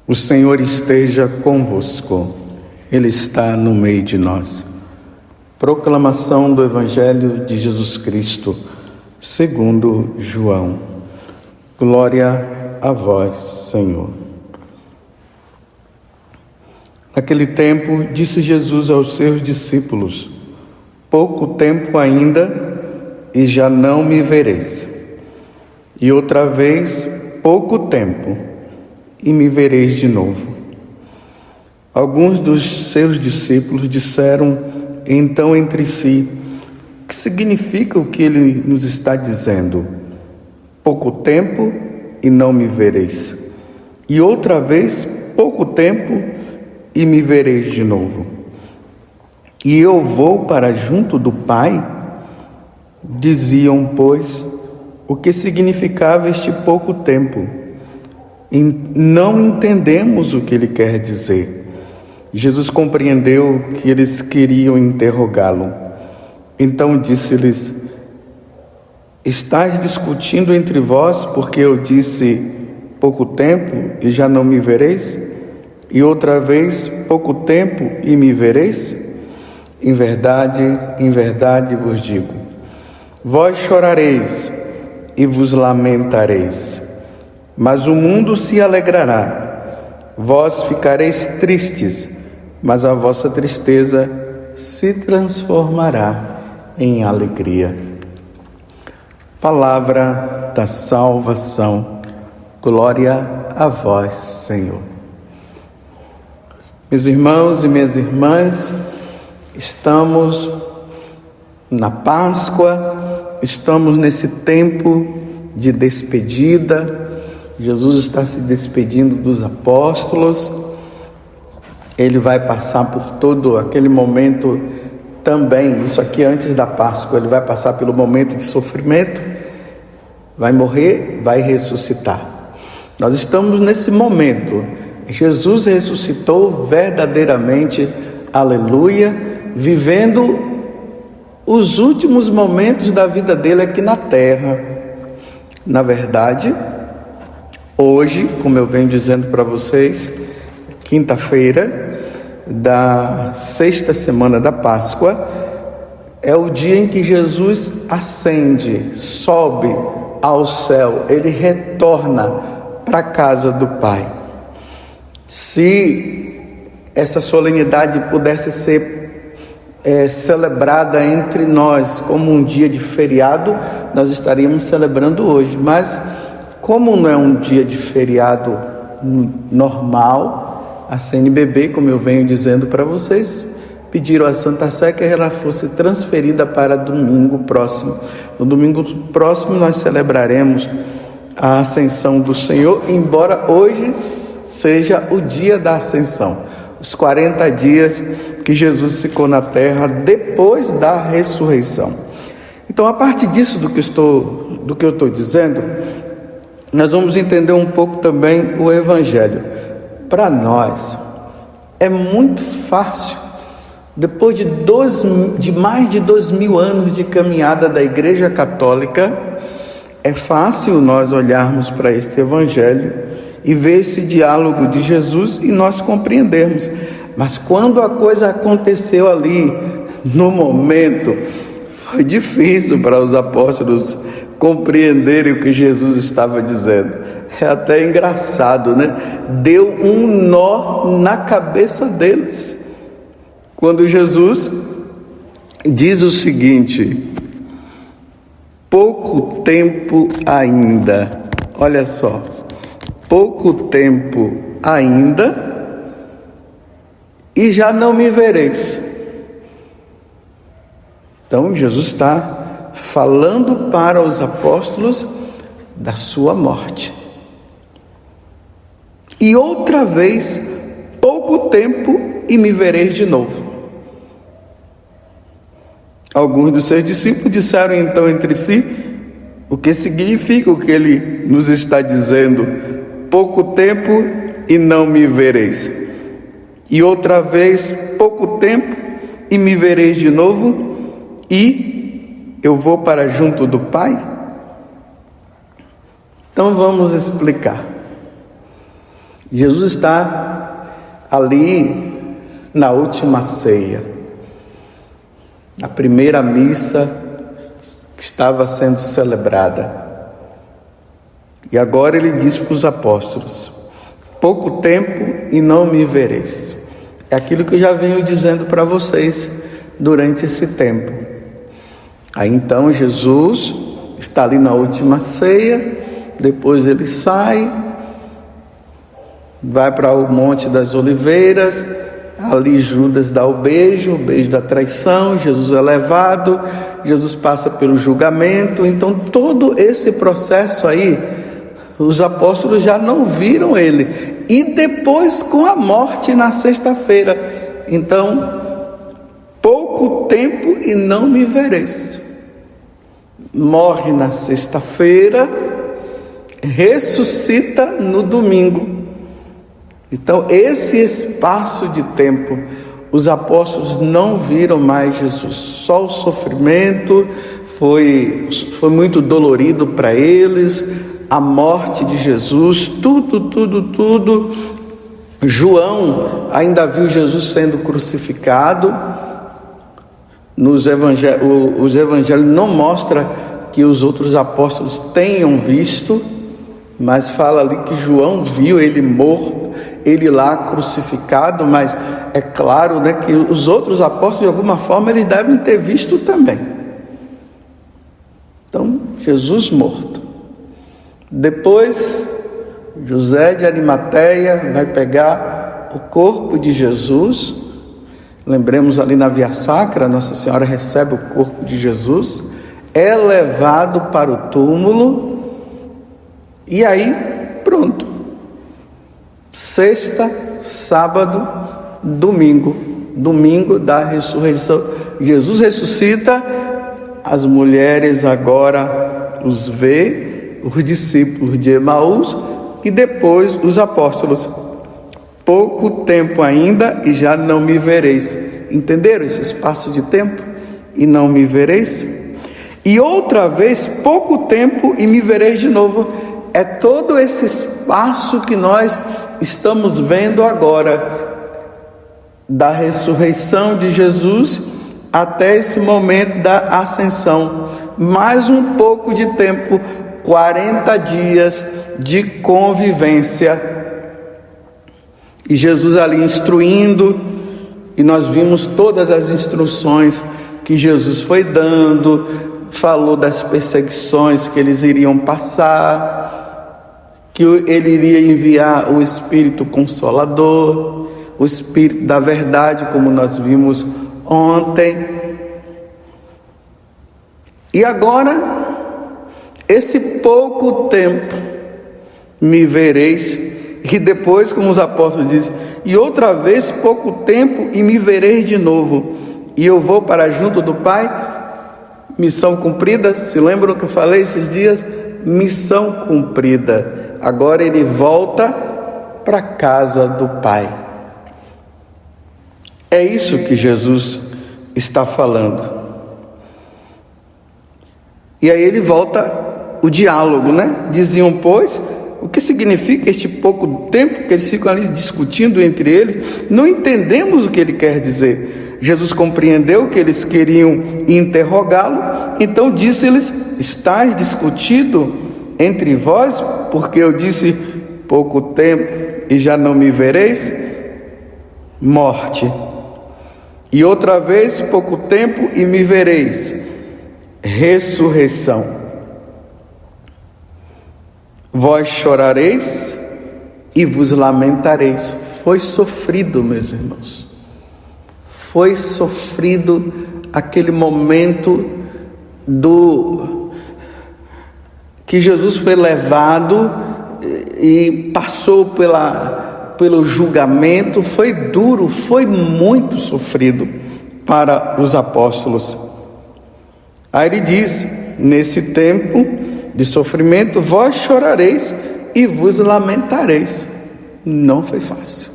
O Senhor esteja convosco, Ele está no meio de nós. Proclamação do Evangelho de Jesus Cristo, segundo João. Glória a vós, Senhor. Naquele tempo, disse Jesus aos seus discípulos: pouco tempo ainda, e já não me vereis. E outra vez, pouco tempo, e me vereis de novo. Alguns dos seus discípulos disseram então entre si: o que significa o que ele nos está dizendo? Pouco tempo e não me vereis. E outra vez, pouco tempo e me vereis de novo. E eu vou para junto do Pai? Diziam, pois, o que significava este pouco tempo. E não entendemos o que ele quer dizer. Jesus compreendeu que eles queriam interrogá-lo. Então disse-lhes: estáis discutindo entre vós porque eu disse pouco tempo e já não me vereis? E outra vez pouco tempo e me vereis? Em verdade vos digo, vós chorareis e vos lamentareis, mas o mundo se alegrará. Vós ficareis tristes, mas a vossa tristeza se transformará em alegria. Palavra da salvação. Glória a vós, Senhor. Meus irmãos e minhas irmãs, estamos na Páscoa, estamos nesse tempo de despedida. Jesus está se despedindo dos apóstolos. Ele vai passar por todo aquele momento também, isso aqui antes da Páscoa, ele vai passar pelo momento de sofrimento, vai morrer, vai ressuscitar. Nós estamos nesse momento. Jesus ressuscitou verdadeiramente, aleluia, vivendo os últimos momentos da vida dele aqui na terra. Na verdade, hoje, como eu venho dizendo para vocês, quinta-feira da sexta semana da Páscoa, é o dia em que Jesus ascende, sobe ao céu, ele retorna para a casa do Pai. Se essa solenidade pudesse ser celebrada entre nós como um dia de feriado, nós estaríamos celebrando hoje, mas como não é um dia de feriado normal, a CNBB, como eu venho dizendo para vocês, pediram à Santa Sé que ela fosse transferida para domingo próximo. No domingo próximo nós celebraremos a ascensão do Senhor, embora hoje seja o dia da ascensão, os 40 dias que Jesus ficou na terra depois da ressurreição. Então, a partir disso do que eu estou dizendo, nós vamos entender um pouco também o Evangelho. Para nós é muito fácil, depois de mais de 2000 anos de caminhada da Igreja Católica, é fácil nós olharmos para este Evangelho e ver esse diálogo de Jesus e nós compreendermos. Mas quando a coisa aconteceu ali, no momento, foi difícil para os apóstolos compreenderem o que Jesus estava dizendo. É até engraçado, né? Deu um nó na cabeça deles. Quando Jesus diz o seguinte: pouco tempo ainda. Olha só. Pouco tempo ainda e já não me vereis. Então Jesus está falando para os apóstolos da sua morte. E outra vez, pouco tempo e me vereis de novo. Alguns dos seus discípulos disseram então entre si: o que significa o que ele nos está dizendo? Pouco tempo e não me vereis. E outra vez, pouco tempo e me vereis de novo, e eu vou para junto do Pai? Então vamos explicar. Jesus está ali na última ceia, a primeira missa que estava sendo celebrada. E agora ele diz para os apóstolos: pouco tempo e não me vereis. É aquilo que eu já venho dizendo para vocês durante esse tempo. Aí então Jesus está ali na última ceia, depois ele sai, vai para o Monte das Oliveiras, ali Judas dá o beijo da traição, Jesus é levado, Jesus passa pelo julgamento. Então todo esse processo aí, os apóstolos já não viram ele. E depois com a morte na sexta-feira, então, pouco tempo e não me vereis. Morre na sexta-feira, ressuscita no domingo. Então, esse espaço de tempo, os apóstolos não viram mais Jesus. Só o sofrimento foi muito dolorido para eles, a morte de Jesus, tudo. João ainda viu Jesus sendo crucificado. Os evangelhos não mostram que os outros apóstolos tenham visto, mas fala ali que João viu ele morto, ele lá crucificado. Mas é claro, né, que os outros apóstolos de alguma forma eles devem ter visto também. Então, Jesus morto. Depois, José de Arimateia vai pegar o corpo de Jesus. Lembremos ali na Via Sacra, Nossa Senhora recebe o corpo de Jesus, é levado para o túmulo, e aí pronto, sexta, sábado, domingo da ressurreição. Jesus ressuscita, as mulheres agora os vê, os discípulos de Emaús, e depois os apóstolos. Pouco tempo ainda e já não me vereis. Entenderam esse espaço de tempo? E não me vereis? E outra vez, pouco tempo e me vereis de novo. É todo esse espaço que nós estamos vendo agora, da ressurreição de Jesus até esse momento da ascensão. Mais um pouco de tempo, 40 dias de convivência. E Jesus ali instruindo, e nós vimos todas as instruções que Jesus foi dando, falou das perseguições que eles iriam passar, que ele iria enviar o Espírito Consolador, o Espírito da Verdade, como nós vimos ontem. E agora, esse pouco tempo me vereis. E depois, como os apóstolos dizem, e outra vez pouco tempo e me vereis de novo, e eu vou para junto do Pai. Missão cumprida. Se lembram que eu falei esses dias? Missão cumprida. Agora ele volta para a casa do Pai. É isso que Jesus está falando. E aí ele volta o diálogo, né? Diziam, pois, o que significa este pouco tempo que eles ficam ali discutindo entre eles? Não entendemos o que ele quer dizer. Jesus compreendeu que eles queriam interrogá-lo, então disse-lhes: estáis discutindo entre vós, porque eu disse pouco tempo e já não me vereis? Morte. E outra vez pouco tempo e me vereis? Ressurreição. Vós chorareis e vos lamentareis. Foi sofrido, meus irmãos. Foi sofrido aquele momento que Jesus foi levado e passou pelo julgamento. Foi duro, foi muito sofrido para os apóstolos. Aí ele diz: nesse tempo de sofrimento, vós chorareis e vos lamentareis. Não foi fácil.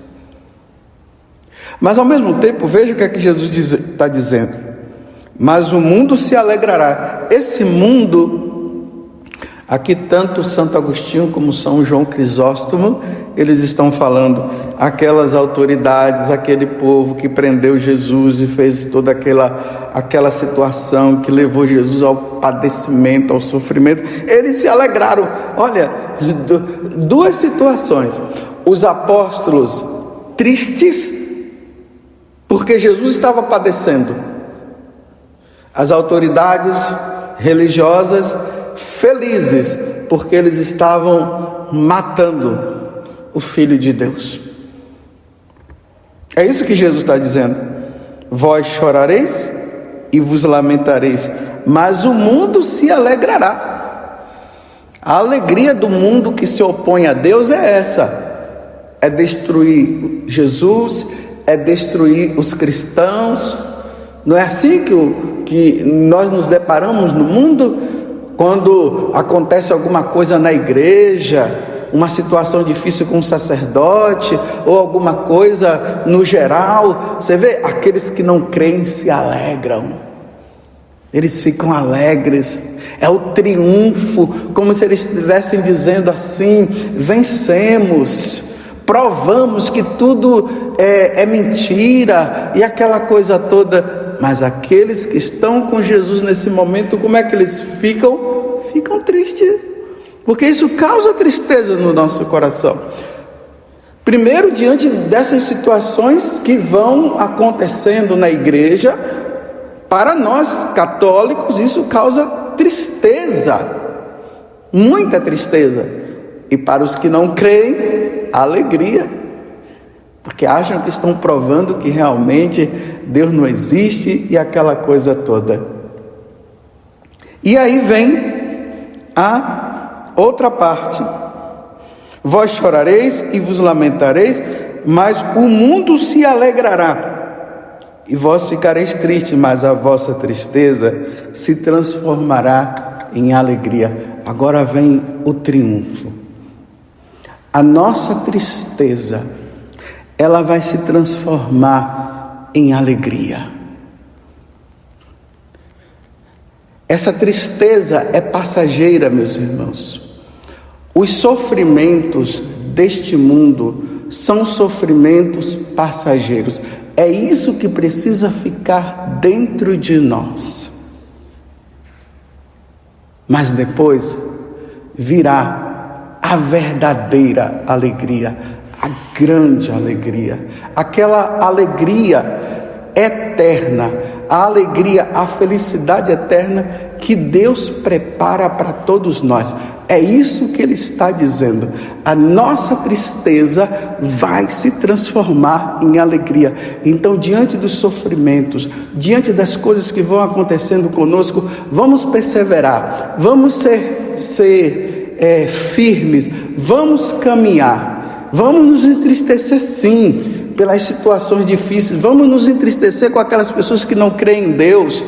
Mas ao mesmo tempo, veja o que é que Jesus está dizendo: mas o mundo se alegrará. Esse mundo Aqui tanto Santo Agostinho como São João Crisóstomo, eles estão falando aquelas autoridades, aquele povo que prendeu Jesus e fez toda aquela situação que levou Jesus ao padecimento, ao sofrimento. Eles se alegraram. Olha, duas situações: os apóstolos tristes porque Jesus estava padecendo, as autoridades religiosas felizes porque eles estavam matando o Filho de Deus. É isso que Jesus está dizendo: vós chorareis e vos lamentareis, mas o mundo se alegrará. A alegria do mundo que se opõe a Deus é essa: é destruir Jesus, é destruir os cristãos. Não é assim que nós nos deparamos no mundo? Quando acontece alguma coisa na igreja, uma situação difícil com um sacerdote, ou alguma coisa no geral, você vê, aqueles que não creem se alegram, eles ficam alegres, é o triunfo, como se eles estivessem dizendo assim: vencemos, provamos que tudo é mentira, e aquela coisa toda. Mas aqueles que estão com Jesus nesse momento, como é que eles ficam? Ficam tristes, porque isso causa tristeza no nosso coração. Primeiro, diante dessas situações que vão acontecendo na igreja, para nós católicos isso causa tristeza, muita tristeza. E para os que não creem, alegria, porque acham que estão provando que realmente Deus não existe e aquela coisa toda. E aí vem a outra parte: vós chorareis e vos lamentareis, mas o mundo se alegrará, e vós ficareis tristes, mas a vossa tristeza se transformará em alegria. Agora vem o triunfo. A nossa tristeza, ela vai se transformar em alegria. Essa tristeza é passageira, meus irmãos. Os sofrimentos deste mundo são sofrimentos passageiros. É isso que precisa ficar dentro de nós. Mas depois virá a verdadeira alegria, a grande alegria, aquela alegria eterna, a alegria, a felicidade eterna que Deus prepara para todos nós. É isso que Ele está dizendo: a nossa tristeza vai se transformar em alegria. Então, diante dos sofrimentos, diante das coisas que vão acontecendo conosco, vamos perseverar, vamos ser firmes, vamos caminhar. Vamos nos entristecer sim, pelas situações difíceis. Vamos nos entristecer com aquelas pessoas que não creem em Deus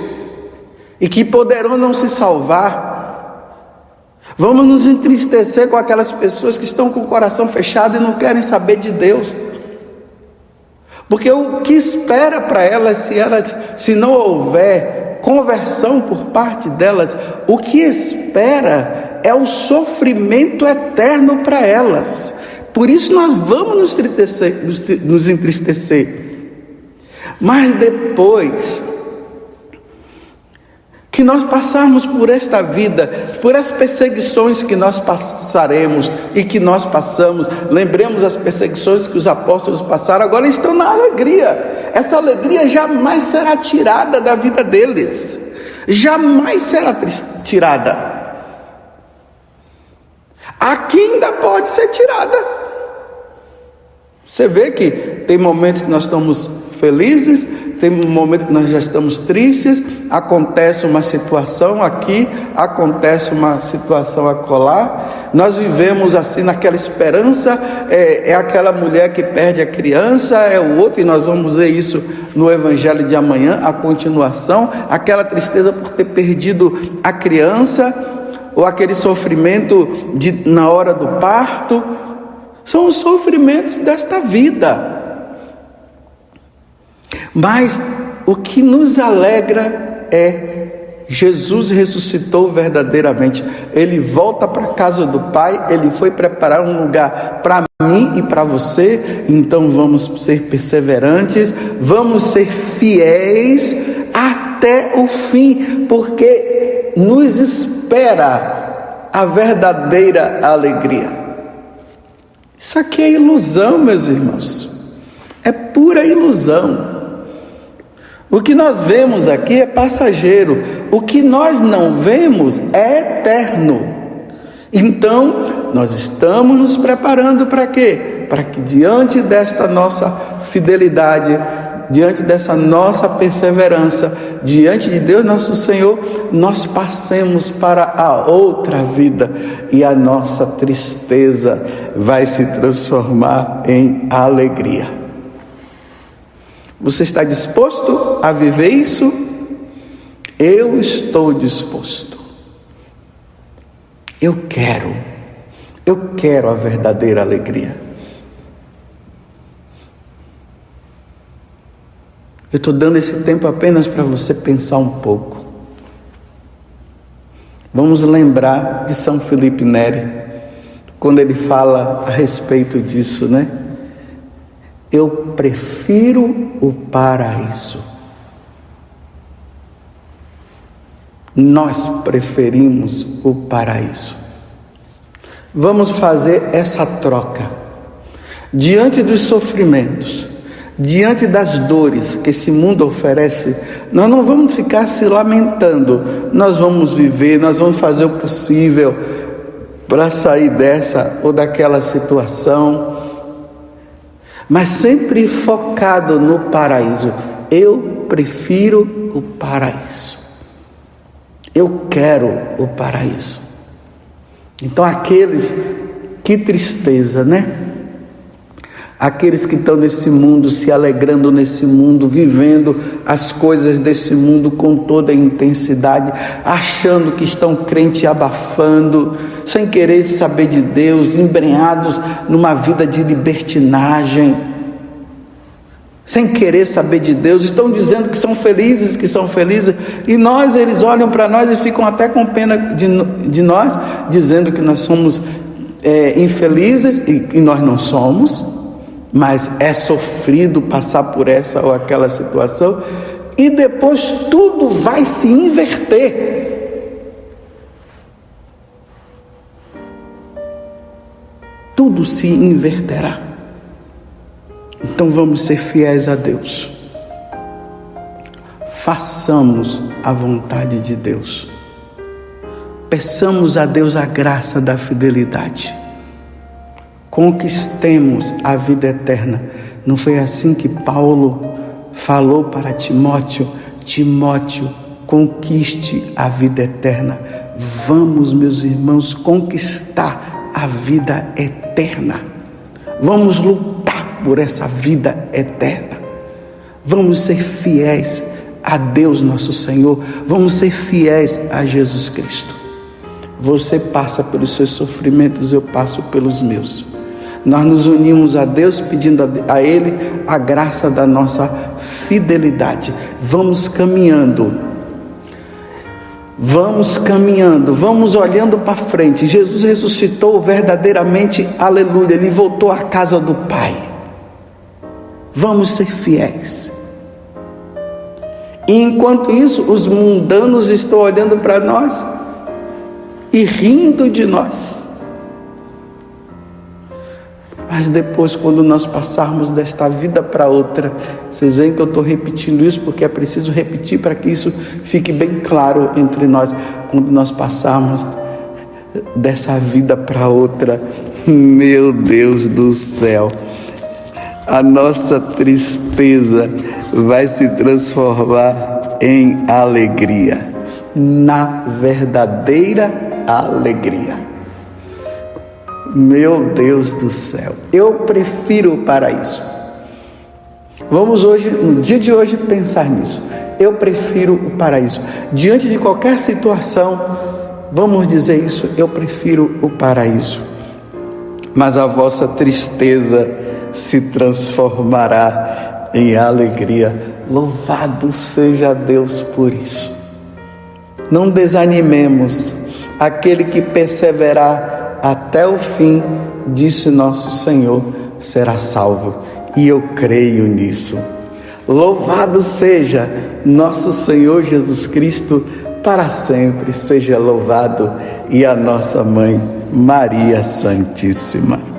e que poderão não se salvar. Vamos nos entristecer com aquelas pessoas que estão com o coração fechado e não querem saber de Deus. Porque o que espera para elas, se não houver conversão por parte delas, o que espera é o sofrimento eterno para elas. Por isso nós vamos nos entristecer. Mas depois que nós passarmos por esta vida, por as perseguições que nós passaremos e que nós passamos, lembremos as perseguições que os apóstolos passaram, agora estão na alegria. Essa alegria jamais será tirada da vida deles, jamais será tirada. Aqui ainda pode ser tirada. Você vê que tem momentos que nós estamos felizes, tem um momento que nós já estamos tristes, acontece uma situação aqui, acontece uma situação acolá, nós vivemos assim naquela esperança, é aquela mulher que perde a criança, é o outro, e nós vamos ver isso no Evangelho de amanhã, a continuação, aquela tristeza por ter perdido a criança, ou aquele sofrimento na hora do parto. São os sofrimentos desta vida. Mas o que nos alegra é Jesus ressuscitou verdadeiramente. Ele volta para a casa do Pai. Ele foi preparar um lugar para mim e para você. Então vamos ser perseverantes, vamos ser fiéis até o fim, porque nos espera a verdadeira alegria. Isso aqui é ilusão, meus irmãos. É pura ilusão. O que nós vemos aqui é passageiro. O que nós não vemos é eterno. Então, nós estamos nos preparando para quê? Para que diante desta nossa fidelidade, diante dessa nossa perseverança, diante de Deus nosso Senhor, nós passemos para a outra vida e a nossa tristeza vai se transformar em alegria. Você está disposto a viver isso? Eu estou disposto. Eu quero a verdadeira alegria. Eu estou dando esse tempo apenas para você pensar um pouco. Vamos lembrar de São Felipe Neri, quando ele fala a respeito disso, né? Eu prefiro o paraíso. Nós preferimos o paraíso. Vamos fazer essa troca. Diante dos sofrimentos, diante das dores que esse mundo oferece, nós não vamos ficar se lamentando. Nós vamos viver, nós vamos fazer o possível para sair dessa ou daquela situação, mas sempre focado no paraíso. Eu prefiro o paraíso. Eu quero o paraíso. Então aqueles, que tristeza, né? Aqueles que estão nesse mundo, se alegrando nesse mundo, vivendo as coisas desse mundo com toda a intensidade, achando que estão crente e abafando, sem querer saber de Deus, embrenhados numa vida de libertinagem, sem querer saber de Deus, estão dizendo que são felizes, e eles olham para nós e ficam até com pena de nós, dizendo que nós somos infelizes, e nós não somos, mas é sofrido passar por essa ou aquela situação, e depois tudo vai se inverter. Tudo se inverterá. Então vamos ser fiéis a Deus. Façamos a vontade de Deus. Peçamos a Deus a graça da fidelidade. Conquistemos a vida eterna. Não foi assim que Paulo falou para Timóteo? Timóteo, conquiste a vida eterna. Vamos, meus irmãos, conquistar a vida eterna. Vamos lutar por essa vida eterna. Vamos ser fiéis a Deus nosso Senhor. Vamos ser fiéis a Jesus Cristo. Você passa pelos seus sofrimentos, eu passo pelos meus. Nós nos unimos a Deus pedindo a Ele a graça da nossa fidelidade. Vamos caminhando, vamos olhando para frente. Jesus ressuscitou verdadeiramente, aleluia, Ele voltou à casa do Pai. Vamos ser fiéis. E enquanto isso, os mundanos estão olhando para nós e rindo de nós. Mas depois, quando nós passarmos desta vida para outra, vocês veem que eu estou repetindo isso porque é preciso repetir para que isso fique bem claro entre nós. Quando nós passarmos dessa vida para outra, meu Deus do céu, a nossa tristeza vai se transformar em alegria, na verdadeira alegria. Meu Deus do céu, eu prefiro o paraíso. Vamos hoje, no dia de hoje, pensar nisso. Eu prefiro o paraíso. Diante de qualquer situação, vamos dizer isso, eu prefiro o paraíso. Mas a vossa tristeza se transformará em alegria. Louvado seja Deus por isso. não desanimemos. Aquele que perseverar até o fim, disse nosso Senhor, será salvo. E eu creio nisso. Louvado seja nosso Senhor Jesus Cristo, para sempre seja louvado, e a nossa Mãe Maria Santíssima.